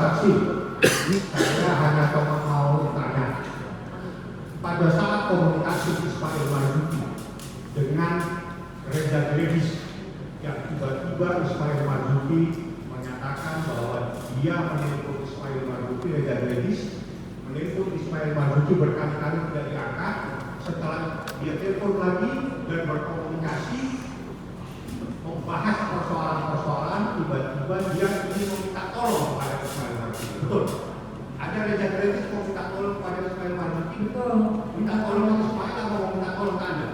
saksi, saya hanya mau tanya, pada saat komunikasi Ismail Marzuki dengan Reza Gredis, yang tiba-tiba Ismail Marzuki menyatakan bahwa dia menelpon Ismail Marzuki, Reza Gredis menelpon Ismail Marzuki berkali-kali tidak diangkat. Setelah dia telepon lagi dan berkomunikasi membahas persoalan-persoalan, tiba-tiba dia ingin meminta tolong kepada Ismail Marzuki. Betul? Ada Reza Gredis mau minta tolong kepada Ismail Marzuki? Betul. Minta tolong ke Ismail atau mau minta tolong ke Anda?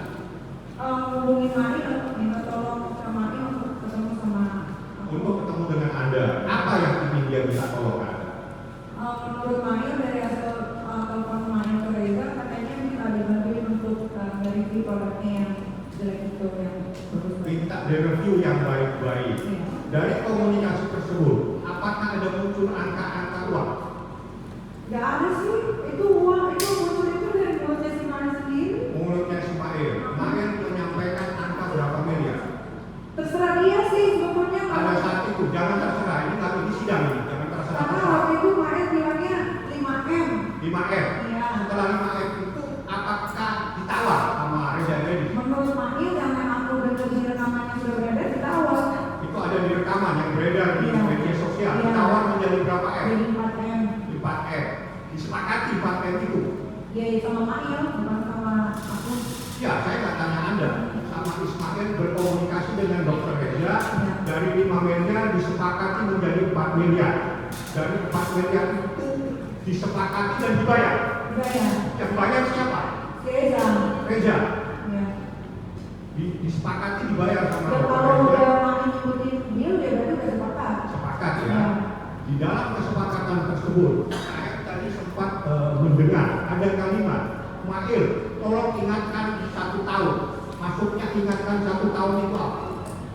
Hubungin Mari, minta tolong ke Mari untuk ketemu sama aku. Untuk ketemu dengan Anda, apa yang ingin dia minta tolong ke Anda? Menurut Mari dari hasil telepon Mari ke Reza, katanya minta dibantuin untuk review produknya yang jelek itu, yang bagus. Minta review yang baik-baik. Ya. Dari komunikasi tersebut, apakah ada muncul angka-angka uang? Gak ada sih, itu uang itu muncul itu dari mulutnya si Mari sendiri. Mulutnya Ismail menyampaikan angka berapa miliar? Terserah dia sih, pokoknya Pada saat itu, jangan terserah, ini nggak di sidang ini, jangan terserah. karena waktu itu Mari bilangnya 5M. 5M. Iya. Setelah 5M itu, apakah ditawar sama Reza Gredis? Menurut Mari yang memang udah di rekamannya sudah beredar, ditawar. Itu ada di rekaman yang beredar di Iya. media sosial. Iya. Ditawar menjadi berapa M? Jadi 4M. 4M. Disepakati 4M itu. Ya sama Mari ya, bukan sama aku. Ya, saya nggak tanya Anda. Sama Ismail berkomunikasi dengan Dr. Reza, dari 5 miliar disepakati menjadi 4 miliar. Dari 4 miliar itu disepakati dan dibayar. Dibayar. Yang bayar siapa? Si Reza. Reza. Ya. Disepakati dibayar sama Dan Dr. kalau Reza. udah Mari nyebutin dia udah berarti udah sepakat. Sepakat ya. Ya. Di dalam kesepakatan tersebut, saya tadi sempat mendengar ada kalimat, Mail, tolong ingatkan 1 tahun. Maksudnya ingatkan 1 tahun itu apa?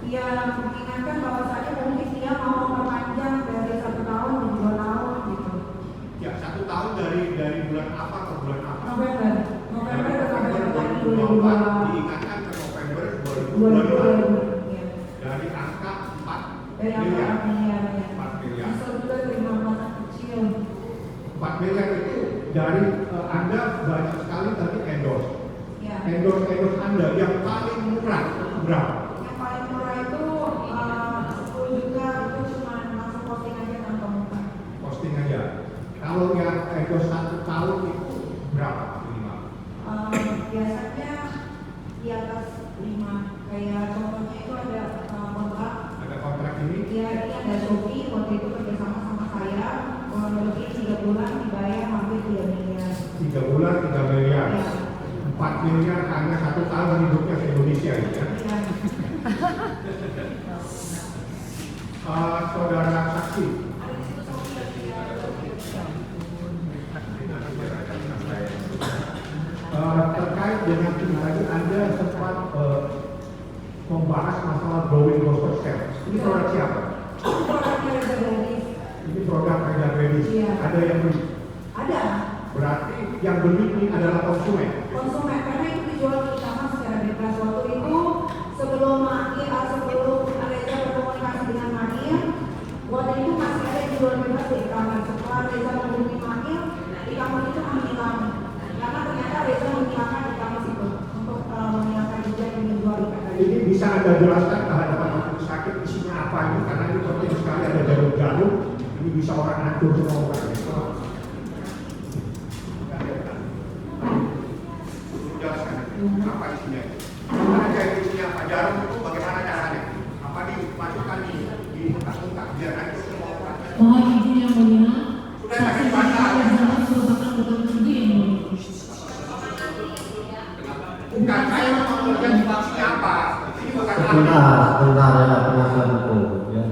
Ia mengingatkan bahwasanya mungkin dia mau memperpanjang dari 1 tahun menjadi 2 tahun gitu. Ya, 1 tahun dari bulan apa ke bulan apa? November ke November lagi 2024 diingatkan ke November 2025. 2025. Ya. Dari angka 4 Dari miliar. angka miliar ya. 4 miliar. Bisa juga terima masa kecil. 4 miliar itu dari Anda banyak sekali tadi endorse. Ya. Endorse Anda yang paling murah itu berapa? Yang paling murah itu 10 juta itu cuma langsung posting aja tanpa muka. Posting aja. Kalau yang endorse 1 tahun itu berapa minimal? Biasanya di atas 5. Kayak contohnya itu ada kontrak. Ada kontrak ini? Dia ini ada Shopee waktu itu kerjasama sama saya. Kalau lebih 3 bulan dibayar hampir 3 miliar. 3 bulan 3 miliar. Ya. 4 miliar hanya 1 tahun hidupnya di Indonesia ini ya. Ya. Saudara saksi, terkait dengan ini tadi Anda sempat membahas masalah growing grocer sale. Ini produk siapa? Produknya Reza Gredis. Ini produk Reza Gredis. Iya. Ada yang beli. Ada Berarti yang beli ini adalah konsumen. konsumen karena itu dijual di e-commerce secara bebas. Waktu itu sebelum Reza berkomunikasi dengan Mahir, waktu itu masih ada yang dijual bebas di e-commerce. Setelah Reza menghubungi Mahir, e-commerce itu menghilang karena ternyata Reza menghilangkan e-commerce itu untuk menghilangkan jejak yang dijual di e-commerce. Ini bisa Anda jelaskan ke hadapan majelis sakit isinya apa ini? Karena ini penting sekali, ada jarum-jarum. Ini bisa orang hancur semua orang. Jelaskan apa isinya? Mana jahit isinya? Apa jarum itu bagaimana caranya? Apa dimasukkan di muka-muka biar hancur semua orang? Mohon izin yang mulia, Sudah saksi sakit mata. yang sangat merupakan betul tinggi yang mulia. Bukan saya mau mengerjakan di maksudnya apa? Ini bukan ahli. Sebentar ya penasihat hukum. Ya.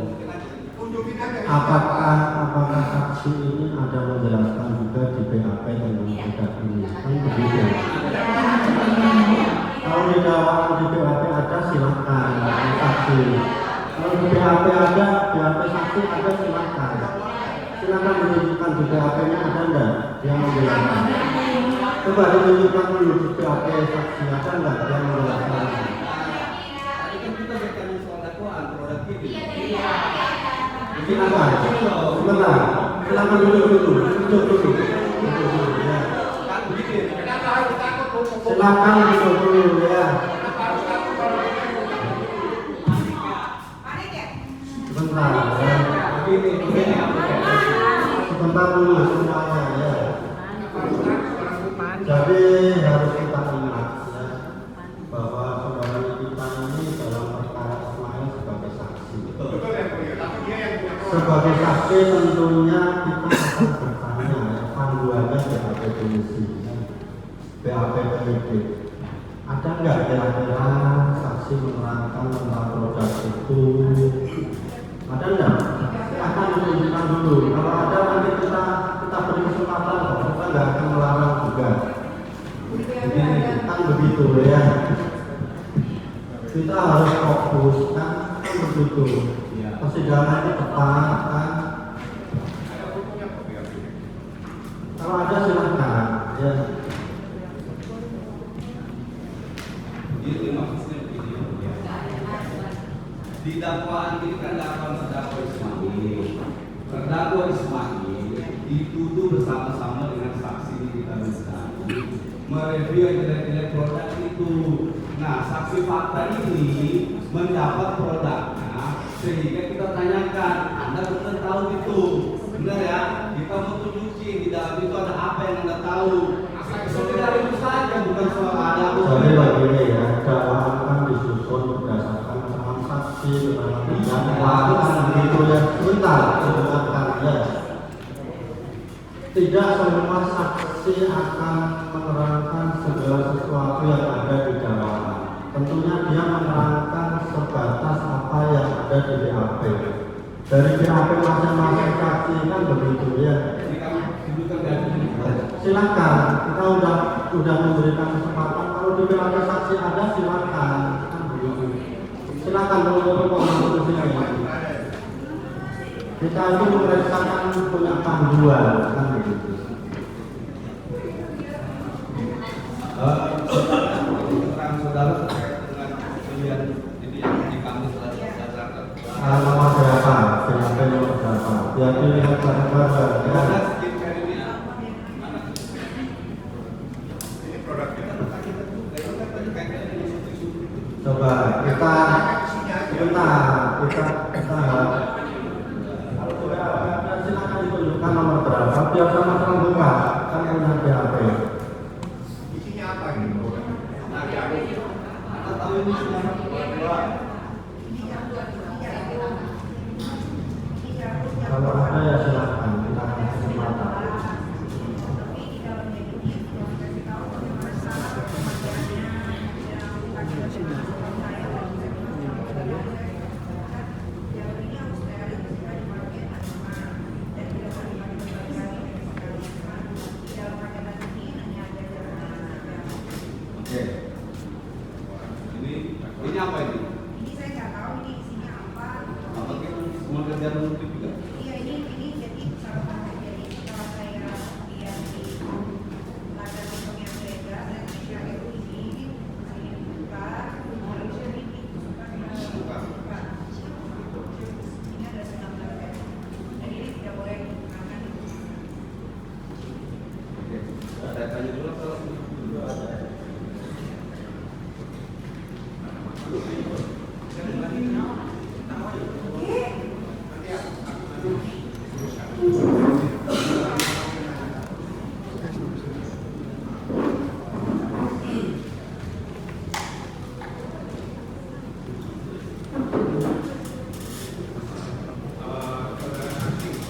Tunjukin aja. Apakah saksi ini ada menjelaskan juga di BAP tentang tidak ini? Kan begitu. Kalau di dakwaan di BAP ada silakan saksi. Kalau di BAP ada, BAP saksi ada silakan. Silakan menunjukkan di BAP-nya ada enggak yang menjelaskan? Coba ditunjukkan dulu di BAP saksi ada enggak yang menjelaskan? Tadi kan kita bertanya soal dakwaan produk ini. Silakan. Sebentar. Silakan duduk dulu ya. Kan begitu ya. Kenapa harus takut Bu? Silakan duduk dulu ya. Kenapa harus takut kalau begitu? Panik ya? Sebentar ya. Begini. Sebentar dulu semuanya ya. Kenapa harus takut orang Bu? Jadi harus kita ingat ya, bahwa saudara kita ini dalam perkara Ismail sebagai saksi. Betul ya Bu ya, tapi dia yang punya produk. Sebagai saksi tentunya kita akan bertanya ya, panduannya BAP polisi, BAP penyidik. Ada nggak kira-kira saksi menerangkan tentang produk itu? Ada nggak? Akan ditunjukkan dulu. Kalau ada nanti kita beri kesempatan kok. Kita nggak akan melarang juga. Jadi kan begitu ya. Kita harus fokus kan begitu. Persidangan itu tepat kan. Ada bukunya Bu ya. Kalau ada silakan ya. Jadi maksudnya begini ya. Di dakwaan ini kan dakwaan terdakwa Ismail. Terdakwa Ismail dituduh bersama-sama dengan saksi di kita mereview intelek produk itu. Nah, saksi fakta ini mendapat produknya, sehingga kita tanyakan, Anda benar tahu itu, benar ya? Kita mau tunjukin di dalam itu ada apa yang Anda tahu. Sekedar itu saja, bukan soal ada. Jadi begini ya, dakwaan kan disusun berdasarkan keterangan saksi, keterangan begitu ya. Sebentar, dengarkan ya. Tidak semua saksi akan menerangkan segala sesuatu yang ada di dakwaan. Tentunya dia menerangkan sebatas apa yang ada di BAP. Dari BAP masing-masing saksi kan begitu ya. Jadi kami tunjukkan dari Silakan, kita udah memberikan kesempatan. Kalau di BAP saksi ada silakan. Kan begitu. Silakan kalau mau di sini. Kita itu memeriksakan punya panduan kan begitu. keterangan saudara terkait dengan pilihan ini yang di kami telah disampaikan. Nama berapa? BAP nomor berapa? Biar dilihat bareng-bareng ya. Ada skincare ini ya. Ini produk kita. Coba kita sebentar kita kalau sudah ada silakan ditunjukkan nomor berapa biar sama-sama buka kan punya BAP. Isinya apa ini produk? Anda tahu ini semua. Kalau ada ya silakan kita kasih kesempatan. Oke. Ini apa ini? Ini saya nggak tahu ini isinya apa. Apa kita semua kerja menutup juga? Iya ini jadi misalkan jadi kalau saya lihat di ladang yang beredar dan Indonesia itu ini buka Malaysia ini buka. Ini ada 19 ya. Jadi ini tidak boleh digunakan. Oke. Saya tanya dulu kalau dulu ada.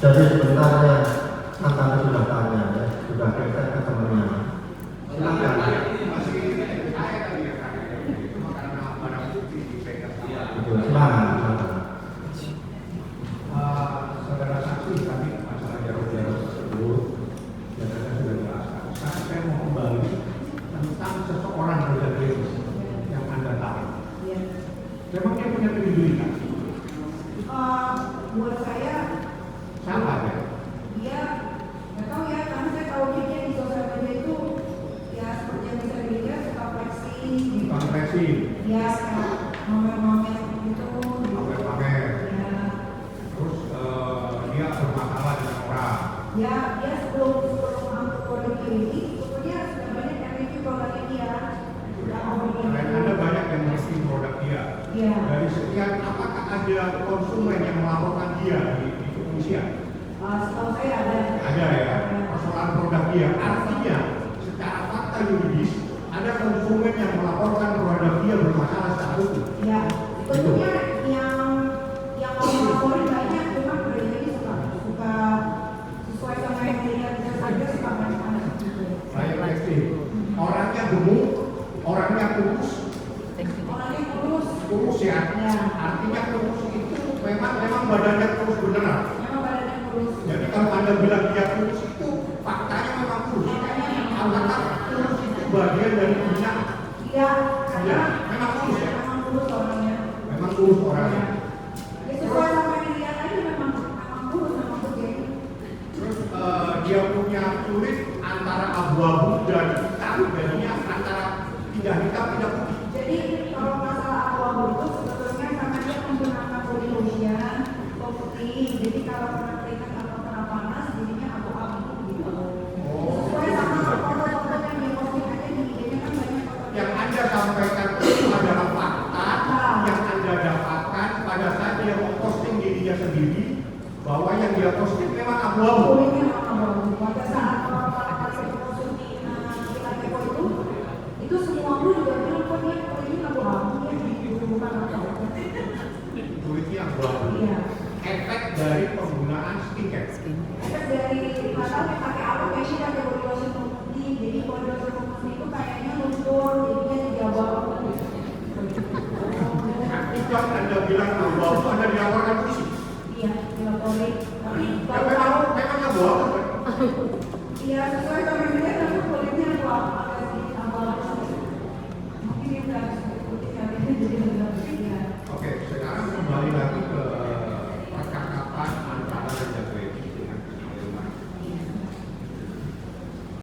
Jadi sebentar ya, Anda sudah tanya ya, sudah geser ke temannya. Silakan. Silakan. Saudara saksi kami masalah jarum-jarum tersebut dan saya sudah jelaskan. Sekarang saya mau kembali tentang seseorang Roger yang Anda tahu. Memang dia punya kredibilitas. Buat saya Siapa ya? dia nggak tahu ya karena saya tahu dia di sosial media itu ya seperti yang bisa dilihat suka flexing gitu. Konversi, Ya momen-momen itu pamer-pamer. ya Terus dia bermasalah dengan orang. Ya, dia sebelum masuk produk ini, sebetulnya sudah banyak yang review produknya dia. Dan ada banyak yang ngerti produk dia. Iya. Dari sekian, apakah ada konsumen yang melaporkan dia di kepolisian? Setahu saya ada. Ada ya, persoalan produk dia. Artinya, secara fakta yuridis, ada konsumen yang melaporkan produk dia bermasalah secara hukum. Ya, sebetulnya yang melaporin banyak, cuma gereja ini suka sesuai sama yang dia bisa saja suka panas-panas gitu. Saya ekstrim. Orangnya gemuk, orangnya kurus ya. Ya. Artinya kurus itu memang badannya kurus beneran. Memang badannya kurus. Jadi kalau Anda bilang dia kurus itu faktanya memang kurus. Apakah kurus itu bagian dari minyak? Iya, Iya, memang kurus ya. memang kurus orangnya. Memang kurus orangnya. Ya, sesuai sama yang dilihat tadi memang kurus, memang putih. Terus dia punya kulit antara abu-abu dan hitam, jadinya antara tidak hitam tidak putih. Jadi kalau masalah abu-abu itu sebetulnya karena dia menggunakan body lotion, putih. Jadi kalau kena keringat atau kena panas, jadinya abu-abu gitu. Sesuai sama foto-foto yang dia posting aja di IG-nya kan banyak foto. Yang Anda sampaikan itu adalah fakta yang Anda dapatkan pada saat dia memposting dirinya sendiri bahwa yang dia posting memang abu-abu. Kulitnya memang abu-abu. Pada saat orang-orang pakai konsumsi Kilatepo itu semua kru juga bilang kok dia kulitnya abu-abu ya gitu, bukan apa-apa. Kulitnya abu-abu. Iya. Efek dari penggunaan skincare. Efek dari matanya pakai apa? Kayaknya pakai body lotion putih. Jadi body lotion putih itu kayaknya luntur, jadinya jadi abu-abu. Itu yang Anda bilang abu-abu, Anda dilaporkan polisi. Iya, dilaporin. Tapi Ya, baru tahu. memang abu-abu. Iya, sesuai sama